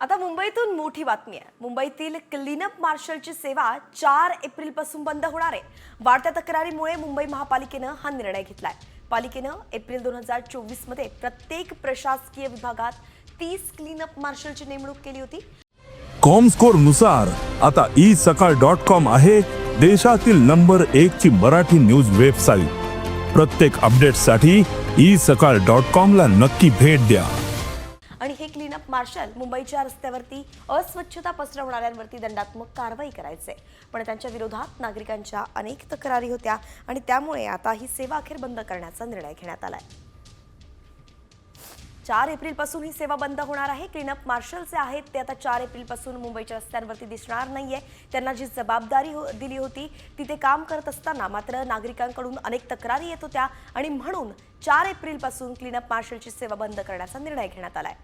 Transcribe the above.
आता मुंबईतून मोठी बातमी आहे। मुंबईतील क्लीनअप मार्शलची सेवा 4 एप्रिल पासून बंद होणार आहे। वाढत्या तक्रारीमुळे मुंबई महापालिकेनं हा निर्णय घेतलाय। पालिकेनं एप्रिल 2024 मध्ये प्रत्येक प्रशासकीय विभागात 30 क्लीनअप मार्शलची नेमणूक केली होती। कॉमस्कोर नुसार आता isakal.com आहे देशातील नंबर 1 ची मराठी न्यूज वेबसाईट। प्रत्येक अपडेटसाठी isakal.com ला नक्की भेट द्या। आणि हे क्लीनअप मार्शल मुंबईच्या रस्त्यावरती अस्वच्छता पसरवणाऱ्यांवरती दंडात्मक कारवाई करायचे, पण त्यांच्या विरोधात नागरिकांच्या अनेक तक्रारी होत्या आणि त्यामुळे आता ही सेवा अखेर बंद करण्याचा निर्णय घेण्यात आलाय। 4 एप्रिल पासून ही सेवा बंद होणार आहे। क्लीनअप मार्शल जे आहेत ते आता 4 एप्रिल पासून मुंबईच्या रस्त्यांवरती दिसणार नाहीये। त्यांना जी जबाबदारी दिली होती ती ते काम करत असताना मात्र नागरिकांकडून अनेक तक्रारी येत होत्या आणि म्हणून 4 एप्रिल पासून क्लीनअप मार्शलची सेवा बंद करण्याचा निर्णय घेण्यात आलाय।